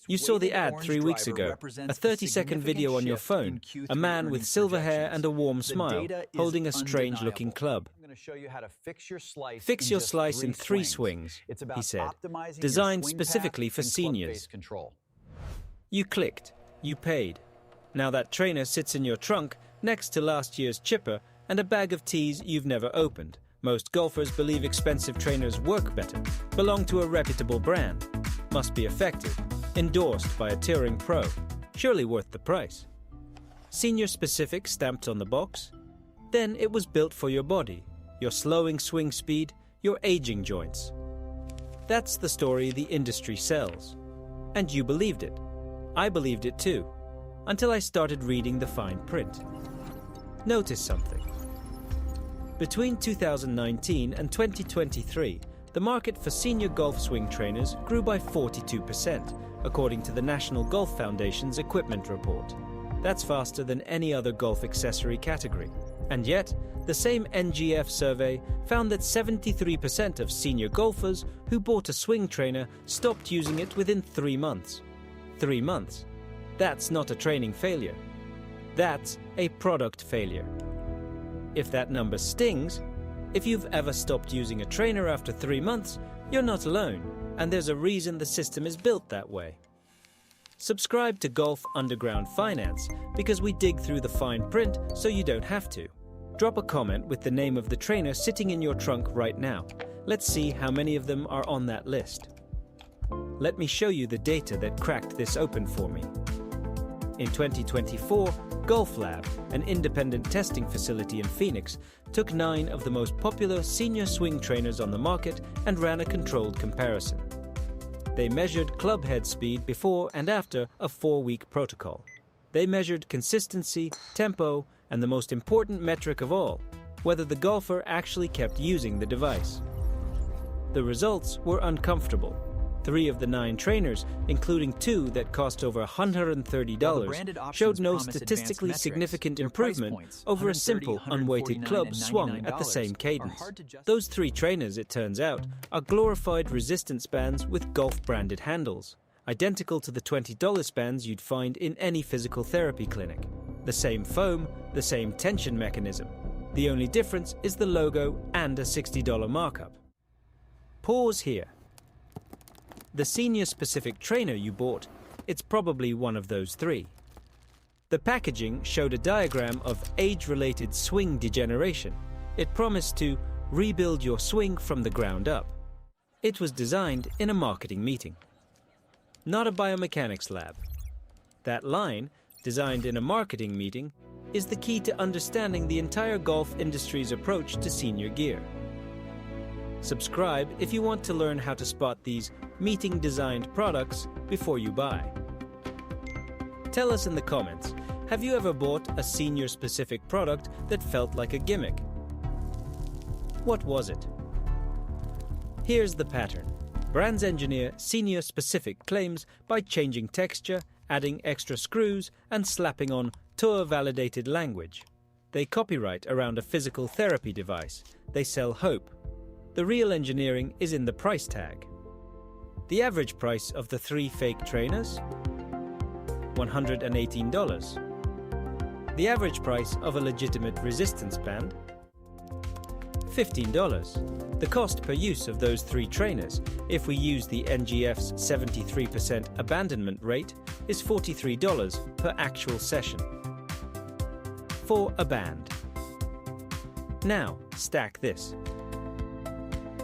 You saw the ad 3 weeks ago, a 30-second video on your phone, a man with silver hair and a warm smile, holding a strange-looking club. I'm going to show you how to fix your slice. Fix your slice in 3 swings, he said, designed specifically for seniors. You clicked, you paid. Now that trainer sits in your trunk next to last year's chipper and a bag of teas you've never opened. Most golfers believe expensive trainers work better, belong to a reputable brand, must be effective, endorsed by a touring pro, surely worth the price. Senior specific stamped on the box? Then it was built for your body, your slowing swing speed, your aging joints. That's the story the industry sells. And you believed it. I believed it too, until I started reading the fine print. Notice something. Between 2019 and 2023, the market for senior golf swing trainers grew by 42%, according to the National Golf Foundation's equipment report. That's faster than any other golf accessory category. And yet, the same NGF survey found that 73% of senior golfers who bought a swing trainer stopped using it within 3 months. 3 months. That's not a training failure. That's a product failure. If that number stings, if you've ever stopped using a trainer after 3 months, you're not alone, and there's a reason the system is built that way. Subscribe to Golf Underground Finance because we dig through the fine print so you don't have to. Drop a comment with the name of the trainer sitting in your trunk right now. Let's see how many of them are on that list. Let me show you the data that cracked this open for me. In 2024, Golf Lab, an independent testing facility in Phoenix, took 9 of the most popular senior swing trainers on the market and ran a controlled comparison. They measured club head speed before and after a 4-week protocol. They measured consistency, tempo, and the most important metric of all, whether the golfer actually kept using the device. The results were uncomfortable. 3 of the 9 trainers, including 2 that cost over $130, showed no statistically significant improvement over a simple, unweighted club swung at the same cadence. Those 3 trainers, it turns out, are glorified resistance bands with golf-branded handles, identical to the $20 bands you'd find in any physical therapy clinic. The same foam, the same tension mechanism. The only difference is the logo and a $60 markup. Pause here. The senior-specific trainer you bought, it's probably one of those 3. The packaging showed a diagram of age-related swing degeneration. It promised to rebuild your swing from the ground up. It was designed in a marketing meeting, not a biomechanics lab. That line, designed in a marketing meeting, is the key to understanding the entire golf industry's approach to senior gear. Subscribe if you want to learn how to spot these meeting-designed products before you buy. Tell us in the comments, have you ever bought a senior-specific product that felt like a gimmick? What was it? Here's the pattern. Brands engineer senior-specific claims by changing texture, adding extra screws, and slapping on tour-validated language. They copyright around a physical therapy device. They sell hope. The real engineering is in the price tag. The average price of the 3 fake trainers? $118. The average price of a legitimate resistance band? $15. The cost per use of those 3 trainers, if we use the NGF's 73% abandonment rate, is $43 per actual session. For a band. Now, stack this.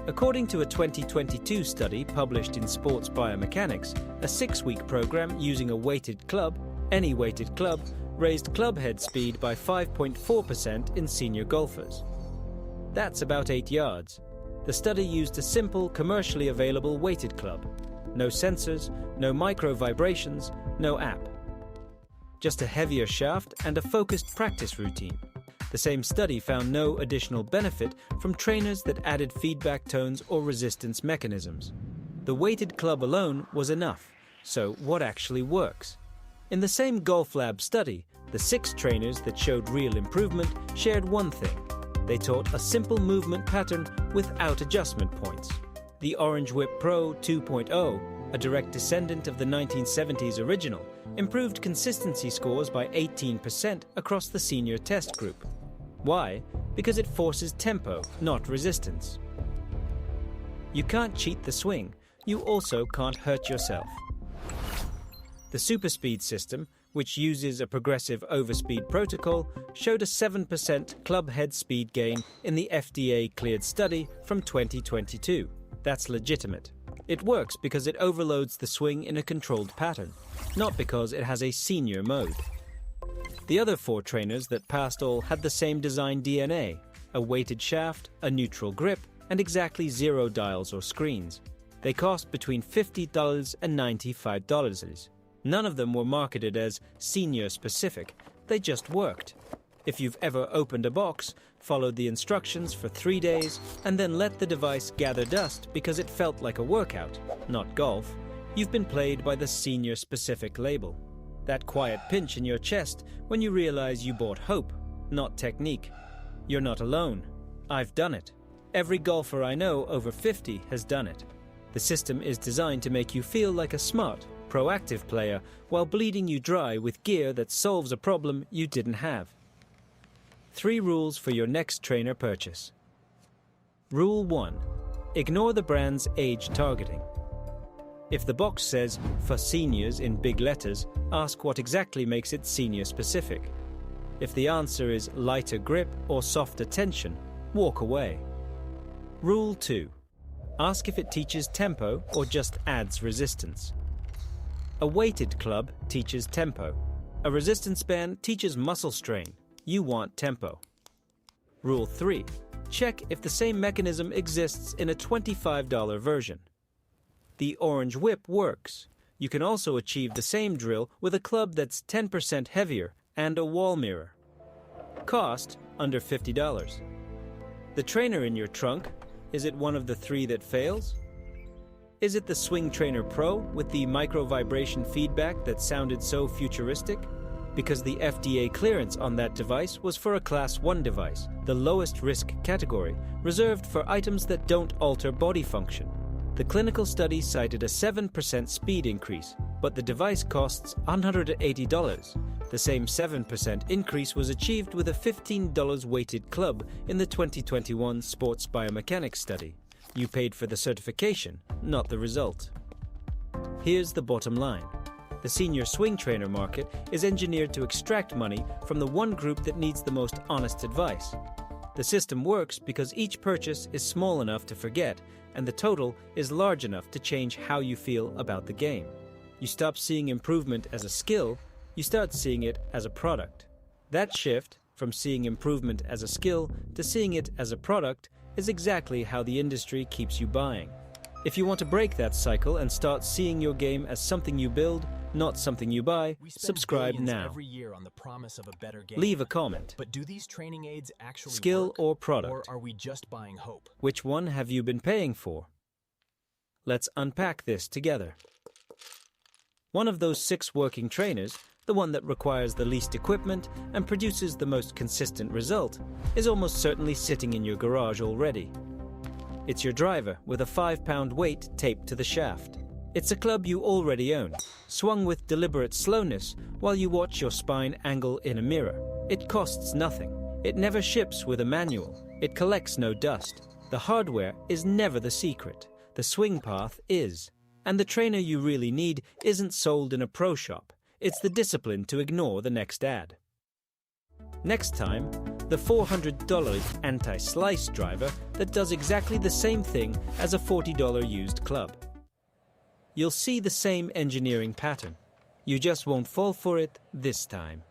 According to a 2022 study published in Sports Biomechanics, a 6-week program using a weighted club, any weighted club, raised club head speed by 5.4% in senior golfers. That's about 8 yards. The study used a simple, commercially available weighted club. No sensors, no micro vibrations, no app. Just a heavier shaft and a focused practice routine. The same study found no additional benefit from trainers that added feedback tones or resistance mechanisms. The weighted club alone was enough. So what actually works? In the same Golf Lab study, the 6 trainers that showed real improvement shared one thing. They taught a simple movement pattern without adjustment points. The Orange Whip Pro 2.0 a direct descendant of the 1970s original, improved consistency scores by 18% across the senior test group. Why? Because it forces tempo, not resistance. You can't cheat the swing. You also can't hurt yourself. The Superspeed system, which uses a progressive overspeed protocol, showed a 7% club head speed gain in the FDA-cleared study from 2022. That's legitimate. It works because it overloads the swing in a controlled pattern, not because it has a senior mode. The other 4 trainers that passed all had the same design DNA, a weighted shaft, a neutral grip, and exactly 0 dials or screens. They cost between $50 and $95. None of them were marketed as senior-specific. They just worked. If you've ever opened a box, followed the instructions for 3 days, and then let the device gather dust because it felt like a workout, not golf, you've been played by the senior-specific label. That quiet pinch in your chest when you realize you bought hope, not technique. You're not alone. I've done it. Every golfer I know over 50 has done it. The system is designed to make you feel like a smart, proactive player while bleeding you dry with gear that solves a problem you didn't have. 3 rules for your next trainer purchase. Rule 1. Ignore the brand's age targeting. If the box says, "for seniors" in big letters, ask what exactly makes it senior-specific. If the answer is lighter grip or softer tension, walk away. Rule 2. Ask if it teaches tempo or just adds resistance. A weighted club teaches tempo. A resistance band teaches muscle strain. You want tempo. Rule 3. Check if the same mechanism exists in a $25 version. The orange whip works. You can also achieve the same drill with a club that's 10% heavier and a wall mirror. Cost under $50. The trainer in your trunk, is it one of the 3 that fails? Is it the Swing Trainer Pro with the micro-vibration feedback that sounded so futuristic? Because the FDA clearance on that device was for a Class 1 device, the lowest risk category, reserved for items that don't alter body function. The clinical study cited a 7% speed increase, but the device costs $180. The same 7% increase was achieved with a $15 weighted club in the 2021 Sports Biomechanics study. You paid for the certification, not the result. Here's the bottom line. The senior swing trainer market is engineered to extract money from the one group that needs the most honest advice. The system works because each purchase is small enough to forget, and the total is large enough to change how you feel about the game. You stop seeing improvement as a skill, you start seeing it as a product. That shift, from seeing improvement as a skill to seeing it as a product, is exactly how the industry keeps you buying. If you want to break that cycle and start seeing your game as something you build, not something you buy, subscribe now. Every year on the promise of a better game. Leave a comment. But do these training aids actually Skill work, or product? or are we just buying hope? Which one have you been paying for? Let's unpack this together. One of those 6 working trainers, the one that requires the least equipment and produces the most consistent result, is almost certainly sitting in your garage already. It's your driver with a 5-pound weight taped to the shaft. It's a club you already own, swung with deliberate slowness while you watch your spine angle in a mirror. It costs nothing. It never ships with a manual. It collects no dust. The hardware is never the secret. The swing path is. And the trainer you really need isn't sold in a pro shop. It's the discipline to ignore the next ad. Next time, the $400 anti-slice driver that does exactly the same thing as a $40 used club. You'll see the same engineering pattern. You just won't fall for it this time.